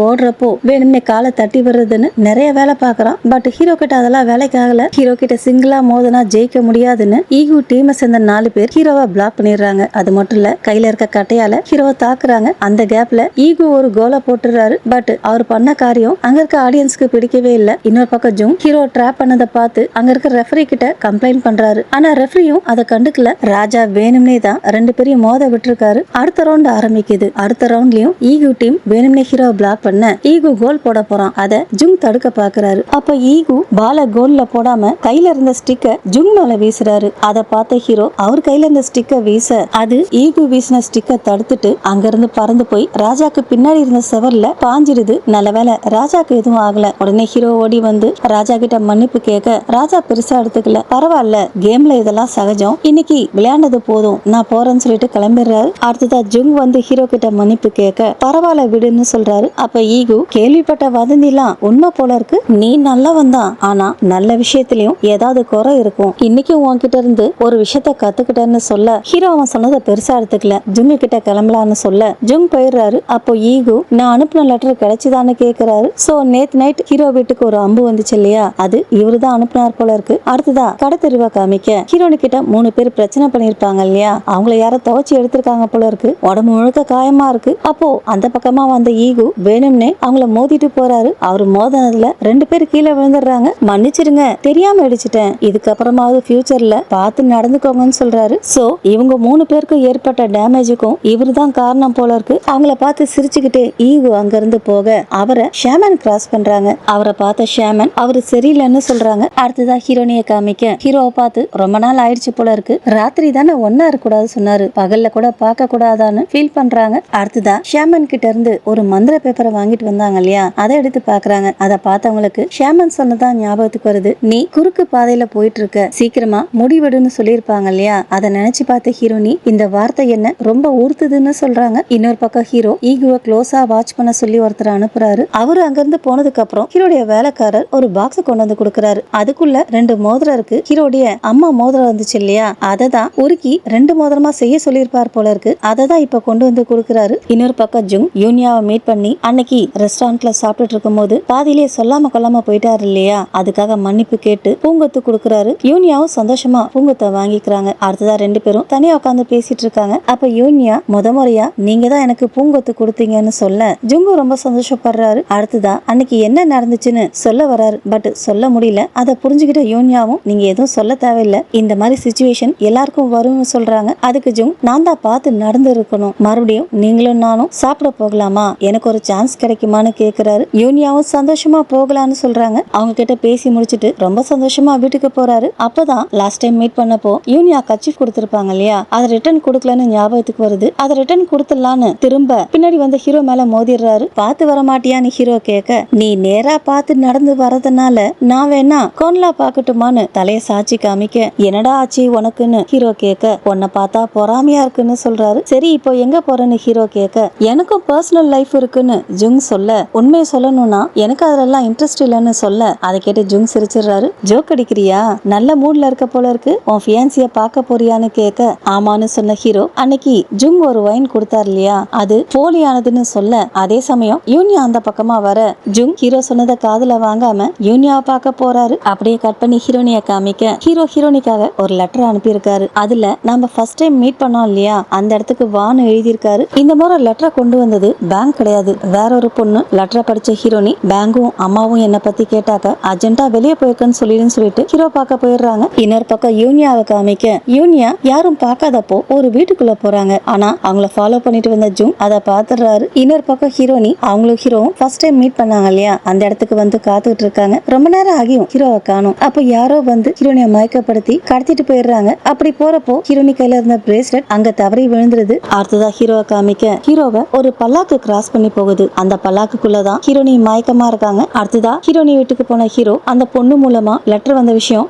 ஓடுறப்போ வேணும்னே காலை தட்டி வர்றதுன்னு நிறைய வேலை பாக்குறான். பட் ஹீரோ கிட்ட அதெல்லாம் வேலைக்கு ஆகல. ஹீரோ கிட்ட சிங்கிளா மோதனா ஜெயிக்க முடியாதுன்னு ஈகு டீமை சேர்ந்த 4 பேர் ஹீரோவை பிளாக் பண்ணிடுறாங்க. அது மட்டும் இல்ல, கையில இருக்க கட்டையால ஹீரோவை தாக்குறாங்க. அந்த கேப்ல ஈகு ஒரு கோலை போட்டுறாரு. பட் அவர் பண்ண காரியம் அங்க இருக்க ஆடியன்ஸ்க்கு பிடிக்கவே இல்ல. இன்னொரு பக்கம் ஜூங் ஹீரோ ட்ராப் பண்ணதை பார்த்து அங்க இருக்க ரெஃபரி கிட்ட கம்ப்ளைண்ட் பண்றாரு. ஆனா ரெஃபரியும் அதை கண்டுக்கல. ராஜா வேணும்னே தான் 2 பேரையும் மோத விட்டுருக்காரு. அடுத்த ரவுண்ட் ஆரம்பிக்குது. அடுத்த ரவுண்ட்லயும் ஈகு டீம் வேணும்னே ஹீரோவை பிளாக் பண்ண ஈகு கோல் போட போறான். அதை ஜுங் தடுக்க பாக்குறாரு. அப்ப ஈகு பால கோல்ல போடாம கையில இருந்த ஸ்டிக்க ஜுங் மேல வீசுறாரு. அதை பார்த்த ஹீரோ அவர் கையில இருந்த ஸ்டிக்க வீச, அது ஈகு வீசின ஸ்டிக்க தடுத்துட்டு அங்க இருந்து பறந்து போய் ராஜாக்கு பின்னாடி இருந்த செவர்ல பாஞ்சிடுது. நல்லவேளை ராஜாக்கு எதுவும் ஆகல. உடனே ஹீரோ ஓடி வந்து ராஜா கிட்ட மன்னிப்பு கேட்க, ராஜா பெருசா எடுத்துக்கல, பரவாயில்ல, கேம்ல இதெல்லாம் சகஜம், இன்னைக்கு விளையாண்டது போதும், நான் போறேன்னு சொல்லிட்டு கிளம்பிடுறாரு. அடுத்ததா ஜுங் வந்து ஹீரோ கிட்ட மன்னிப்பு கேட்க, பரவாயில்ல விடுன்னு சொல்றாரு. அப்ப ஈகு, கேள்விப்பட்ட வதந்திலாம் உண்மை போல இருக்கு, நீ நல்லவன் தான், ஆனா நல்ல விஷயத்திலயும் ஏதாவது குறை இருக்கும், இன்னைக்கு உன்கிட்ட இருந்து ஒரு விஷயத்த கத்துக்கிட்டேன்னு சொல்ல, ஹீரோ அவன் சொன்னதை பெருசா எடுத்துக்கல. ஜுங் கிட்ட கிளம்பலான்னு சொல்ல ஜுங் போயிடுறாரு. அப்போ ஈகு, நான் அனுப்பின லெட்டர் கிடைச்சுதான்னு கேக்குறாரு. சோ நேத்து நைட் ஹீரோ வீட்டுக்கு ஒரு அம்பு வந்துச்சு இல்லையா, அது இவரு தான் அனுப்பினார் போல இருக்கு. அடுத்ததா கடை தெருவா காமிக்க, ஹீரோனு கிட்ட 3 பேர் பிரச்சனை பண்ணிருப்பாங்க இல்லையா, அவங்கள யாரோ துவச்சி எடுத்திருக்காங்க போல இருக்கு. உடம்பு முழுக்க காயமா இருக்கு. அப்போ அந்த பக்கமா வந்த ஈகு வேணும்னே அவங்கள மோதிட்டு போறாரு. அவரு மோதினதுல 2 பேர் கீழே விழுந்துடுறாங்க. மன்னிச்சிருங்க, தெரியாம அடிச்சிட்டேன், இதுக்கப்புறமாவது ஃபியூச்சர்ல பார்த்து நடந்துக்கோங்கன்னு சொல்றாரு. சோ இவங்க 3 பேருக்கு ஏற்பட்ட டேமேஜுக்கும் இவரு தான் காரணம் போல இருக்கு. அவங்கள பார்த்து சிரிச்சுக்கிட்டே ஈகு அங்க இருந்து போக, அவரை ஷேமன் கிராஸ் பண்றாங்க. அவரை பார்த்த ஷேமன் அவரு சரியில்லைன்னு சொல்றாங்க. அடுத்ததா ஹீரோனியை காமிக்க, ஹீரோவை பார்த்து ரொம்ப நாள் ஆயிடுச்சு போல இருக்கு, ராத்திரி தானே ஒன்னா இருக்க கூடாது சொன்னாரு, பகல்ல கூட பார்க்க கூடாதான்னு ஃபீல் பண்றாங்க. அடுத்ததா ஷேமன் கிட்ட இருந்து ஒரு மந்திர பேப்பரை வாங்கிட்டு வந்தாங்க இல்லையா, அதை எடுத்து பாக்குறாங்க. அதை பார்த்தவங்களுக்கு ஷேமன் சொன்னதான் ஞாபகத்துக்கு வருது, நீ குறுக்கு பாதையில போயிட்டு இருக்க, சீக்கிரமா முடிவெடுன்னு சொல்லியிருப்பாங்க இல்லையா, அதை நினைச்சு பார்த்த ஹீரோனி இந்த வார்த்தை என்ன ரொம்ப ஊர்த்துதுன்னு சொல்றாங்க. இன்னொரு பக்கம் ஹீரோ ஈகுவை க்ளோஸா வாட்ச் பண்ண சொல்லி ஒருத்தர் அனுப்புறாரு. அவரு அங்கிருந்து போனதுக்கு அப்புறம் ஹீரோடைய வேலைக்காரர் ஒரு பாக்ஸ் கொண்டு வந்து கொடுக்கறாரு. அதுக்குள்ள 2 மோதிரம் இருக்கு. ஹீரோடைய அம்மா மோதிரம் வந்துச்சு இல்லையா, அதை தான் உருக்கி 2 மோதிரமா செய்ய சொல்லியிருப்பார் போல இருக்கு. அதை தான் இப்ப கொண்டு வந்து கொடுக்கறாரு. இன்னொரு பக்கம் ஜுங் யூனியாவை மீட் பண்ணி அன்னைக்கு ரெஸ்டாரண்ட்ல சாப்பிட்டுட்டு இருக்கும் போது பாதியிலே சொல்லாம கொள்ளாம போயிட்டாரு இல்லையா, அதுக்காக மன்னிப்பு கேட்டு பூங்கொத்து கொடுக்கறாரு. யூனியாவும் சந்தோஷமா பூங்கொத்தை வாங்கிக்கிறாங்க. அடுத்ததா 2 பேரும் தனியா உட்காந்து பேசிட்டு இருக்காங்க. அப்ப யூனியா முறையா நீங்க தான் எனக்கு பூங்கொத்து கொடுத்தீங்கன்னு சொல்ல ஜுங்கு ரொம்ப சந்தோஷப்படுறாரு. அடுத்ததா அன்னைக்கு என்ன நடந்துச்சுன்னு சொல்ல வராரு. பட் சொல்ல முடியல. அதை புரிஞ்சுக்கிட்ட யூனியாவும், நீங்க எதுவும் சொல்ல தேவையில்லை, இந்த மாதிரி சிச்சுவேஷன் எல்லாருக்கும் வரும்னு சொல்றாங்க. அதுக்கு ஜுங் நான் தான் பார்த்து நடந்து இருக்கணும், மறுபடியும் நீங்களும் நானும் சாப்பிட போகலாமா, எனக்கு ஒரு சான்ஸ் கிடைக்குமான்னு கேக்குறாரு. யூனியாவும் சந்தோஷமா போகலான்னு சொல்றாங்க. அவங்க கிட்ட பேசி முடிச்சிட்டு ரொம்ப சந்தோஷமா வீட்டுக்கு போறாரு. அப்பதான் லாஸ்ட் டைம் மீட் பண்ணப்போ யூனியா கர்ச்சீஃப் கொடுத்திருப்பாங்க இல்லையா, அதை ரிட்டர்ன் கொடுக்கலன்னு ஞாபகத்துக்கு வருது. அதை ரிட்டர்ன் கொடுத்துடலான்னு திரும்ப பின்னாடி வந்த ஹீரோ மேல மோதிடுறாரு. பார்த்து வர மாட்டியான்னு ஹீரோ கேட்க, நீ நேரா பார்த்து நடந்து வரதுனால நான் வேணா கோன்லா பாக்கட்டுமான்னு தலைய சாட்சி காமிக்க, என்னடா ஆச்சு உனக்குன்னு ஹீரோ கேட்க, உன்னை பார்த்தா பொறாமையா இருக்குன்னு சொல்றாரு. சரி இப்போ எங்க போறேன்னு ஹீரோ கேட்க, எனக்கும் பர்சனல் லைஃப் இருக்குன்னு ஜுங் சொல்ல, உண்மையை சொல்லணும்னா எனக்கு அதெல்லாம் இன்ட்ரெஸ்ட் இல்லைன்னு சொல்ல, அதை கேட்டு ஜுங் சிரிச்சிடுறாரு. ஜோக் அடிக்கிறியா, நல்ல மூட்ல இருக்க போல இருக்கு, உன் ஃபியான்சிய பார்க்க போறியான்னு கேட்க, ஆமான்னு சொன்ன ஹீரோ அன்னைக்கு ஜுங் ஒரு வைன் கொடுத்தாரு இல்லையா, அது போலியானதுன்னு சொல்ல, அதே சமயம் யூனியா அந்த பக்கமா வர ஜுங் ஹீரோ சொன்னதை காதுல வாங்காம யூனியாவை பார்க்க போறாரு. அப்படியே கட் பண்ணி ஹீரோனிய காமிக்க, ஹீரோ ஹீரோனிக்காக ஒரு லெட்டர் அனுப்பியிருக்காரு. அதுல நம்ம ஃபர்ஸ்ட் டைம் மீட் பண்ணோம் இல்லையா, அந்த இடத்துக்கு வான்னு எழுதியிருக்காரு. இந்த முறை லெட்டரை கொண்டு வந்தது பேங்க் கிடையாது, வேற ஒரு பொண்ணு. லெட்டரை படிச்ச ஹீரோனி, பேங்கும் அம்மாவும் என்ன பத்தி கேட்டாக்க அர்ஜென்ட்டா வெளியே போயிருக்கேன்னு சொல்லிட்டு ஹீரோ பார்க்க போயிடுறாங்க. இன்னொரு பக்கம் யூனியாவை காமிக்க, யூனியா யாரும் பார்க்காதப்போ ஒரு வீட்டுக்குள்ள போறாங்க. ஆனா அவங்கள ஃபாலோ பண்ணிட்டு வந்த ஜுங் அதை பாத்துறாரு. இன்னொரு பக்கம் ஹீரோனி அவங்களும் ஹீரோவும் ஃபர்ஸ்ட் டைம் மீட் பண்ணாங்க இல்லையா, அந்த இடத்துக்கு வந்து காத்துட்டு இருக்காங்க. ரொம்ப நேரம் ஆகியும் ஹீரோவை காணும். அப்ப யாரோ வந்து ஹீரோனிய மயக்கப்படுத்தி கடத்திட்டு போயிடுறாங்க. அப்படி போறப்போ ஹீரோனி கையில இருந்த பிரேஸ்லெட் அங்க தவறி விழுந்துருது. அடுத்ததா ஹீரோவை காமிக்க, ஹீரோவை ஒரு பல்லாக்கு கிராஸ் பண்ணி போகுது. அந்த பல்லாக்குள்ளதான் ஹீரோனி மயக்கமா இருக்காங்க. அடுத்ததா ஹீரோனி வீட்டுக்கு போன ஹீரோ அந்த பொண்ணு மூலமா லெட்டர் வந்த விஷயம்,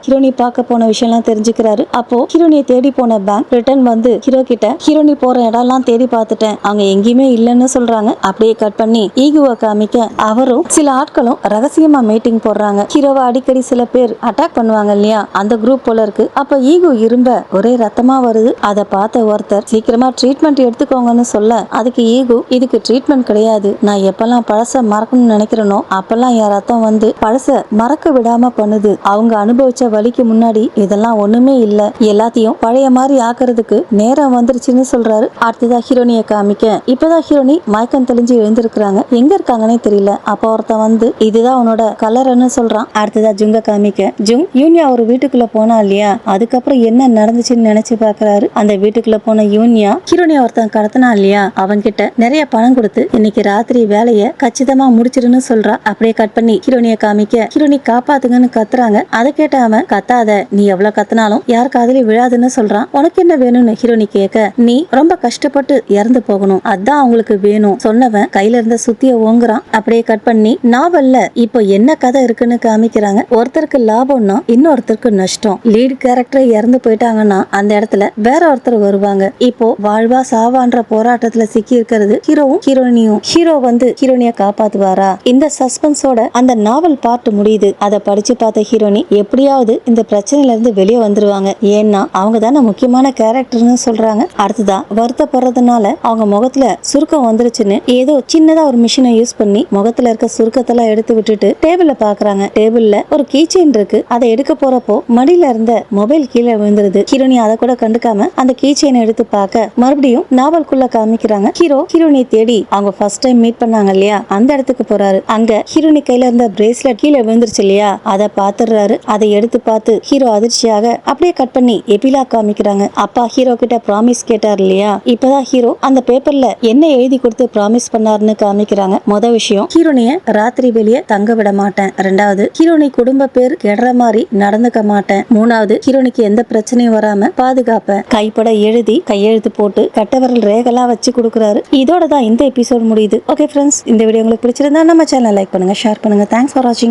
ஹீரோனி பார்க்க போன விஷயம் எல்லாம் தெரிஞ்சுக்கிறாரு. அப்போ ஹீரோனியை தேடி போன பேங்க் ரிட்டர்ன் வந்து ஹீரோ கிட்ட, ஹீரோனி போற இடம் எல்லாம் தேடி பார்த்துட்டேன், அவங்க எங்கேயுமே இல்லைன்னு சொல்றாங்க. அப்படியே கட் பண்ணி ஈகுவை காமிக்க, அவரும் சில ஆட்களும் ரகசியமா மீட்டிங் போடுறாங்க. ஹீரோவை அடிக்கடி சில பேர் அட்டாக் பண்ணுவாங்க இல்லையா, அந்த குரூப் போல இருக்கு. அப்ப ஈகு இரும்ப ஒரே ரத்தமா வருது. அதை பார்த்த ஒருத்தர் சீக்கிரமா ட்ரீட்மெண்ட் எடுத்துக்கோங்கன்னு சொல்ல, அதுக்கு ஈகு, இதுக்கு ட்ரீட்மெண்ட் கிடையாது, நான் எப்பெல்லாம் பழச மறக்கணும்னு நினைக்கிறேனோ அப்பெல்லாம் என் ரத்தம் வந்து பழச மறக்க விடாம பண்ணுது. அவங்க அனுபவிச்ச வலிக்கு முன்னாடி இதெல்லாம் ஒண்ணுமே இல்ல, எல்லாத்தையும் பழைய மாதிரி ஆக்குறதுக்கு நேரம் வந்துருச்சுன்னு சொல்றாரு. அடுத்ததா ஹீரோனிய காமிக்க, இப்பதான் ஹீரோனி மயக்கம் தெளிஞ்சு எழுந்திருக்கிறாங்க. எங்க இருக்காங்கன்னே தெரியல. அப்ப ஒருத்தன் வந்து, இதுதான் உன்னோட கலர்ன்னு சொல்றான். அடுத்ததா ஜுங்க காமிக்க, ஜுங் யூனியா ஒரு வீட்டுக்குள்ள போனா இல்லையா, அதுக்கப்புறம் என்ன நடந்துச்சுன்னு நினைச்சு பாக்குறாரு. அந்த வீட்டுக்குள்ள போன யூனியா ஹீரோனியா ஒருத்தன் கடத்தினா இல்லையா, அவன் கிட்ட நிறைய பணம் கொடுத்து இன்னைக்கு ராத்திரி வேலைய கச்சிதமா முடிச்சிருன்னு சொல்றா. அப்படியே கட் பண்ணி ஹீரோனிய காமிக்க, ஹீரோனி காப்பாத்துங்கன்னு கத்துறாங்க. அதை கேட்ட அவன், கத்தாத, நீ எவ்வளவு கத்தினாலும் யார் காதலையும் விழாதுன்னு சொல்றான். உனக்கு என்ன வேணும்னு ஹீரோனி கேட்க, நீ ரொம்ப கஷ்டப்பட்டு இறந்து போகணும், அதான் அவங்களுக்கு வேணும் சொன்னவன் கையில இருந்த சுத்திய ஓங்குறான். அப்படியே கட் பண்ணி நாவல்ல இப்போ என்ன கதை இருக்குன்னு காமிக்கிறாங்க. ஒருத்தருக்கு லாபம்னா இன்னொருத்தருக்கு நஷ்டம். லீட் கேரக்டர் இறந்து போயிட்டாங்கன்னா அந்த இடத்துல வேற ஒருத்தர் வருவாங்க. இப்போ வாழ்வா சாவான்ற போராட்டத்துல சிக்கி இருக்கிறது ஹீரோவும் ஹீரோனியும். ஹீரோ வந்து ஹீரோனிய காப்பாத்துவாரா? இந்த சஸ்பென்ஸோட அந்த நாவல் பார்ட் முடியுது. அதை படிச்சு பார்த்த ஹீரோனி எப்படியாவது இந்த பிரச்சனையில இருந்து வெளியே வந்துருவாங்க, ஏன்னா அவங்க தானே முக்கியமான கேரக்டர்னு சொல்றாங்க. அடுத்ததா வருத்தப்படுறதுனால அவங்க முகத்துல சுருக்கம் வந்துருச்சுன்னு ஏதோ சின்னதா ஒரு மிஷினை யூஸ் பண்ணி முகத்துல இருக்க சுருக்கத்தெல்லாம் எடுத்து விட்டுட்டு டேபிள்ல பாக்குறாங்க. டேபிள்ல ஒரு கீச்செயின் இருக்கு. அதை எடுக்க போறப்போ மடியில இருந்த மொபைல் கீழே விழுந்துருது. ஹீரோனி அதை கூட கண்டுக்காம அந்த கீச்செயினை எடுத்து பார்க்க மறுபடியும் நாவல்குள்ள காமிக்கிறாங்க. ஹீரோ ஹீரோனியை தேடி அவங்க ஃபர்ஸ்ட் டைம் மீட் பண்ணாங்க இல்லையா, அந்த இடத்துக்கு போறாரு. அங்க ஹீரோனி கையில இருந்த பிரேஸ்லெட் கீழே விழுந்துருச்சு இல்லையா, அதை பாத்துறாரு. அதை எடுத்து பார்த்து ஹீரோ அதிர்ச்சியாக. அப்படியே கட் பண்ணி எபிலா காமிக்கிறாங்க. அப்பா ஹீரோ கிட்ட ப்ராமிஸ் கேட்டார் இல்லையா, இப்பதான் ஹீரோ அந்த பேப்பர்ல என்ன எழுதி கொடுத்து ப்ராமிஸ் பண்ணாருன்னு காமிக்கிறாங்க. மொத விஷயம், ஹீரோனிய ராத்திரி வெளியே தங்க விட மாட்டேன். ரெண்டாவது, ஹீரோனி குடும்ப பேர் கெடுற மாதிரி நடந்துக்க மாட்டேன். மூணாவது, ஹீரோனிக்கு எந்த பிரச்சனையும் வராம பாதுகாப்பேன். கைப்பட எழுதி கையெழுத்து போட்டு கட்டவரல் ரேகெல்லாம் வச்சு கொடுக்குறாரு. இதோட தான் இந்த எபிசோட் முடியுது. ஓகே ஃப்ரெண்ட்ஸ், இந்த வீடியோ உங்களுக்கு பிடிச்சிருந்தா நம்ம சேனல் லைக் பண்ணுங்க, ஷேர் பண்ணுங்க. தேங்க்ஸ் ஃபார் வாட்சிங்.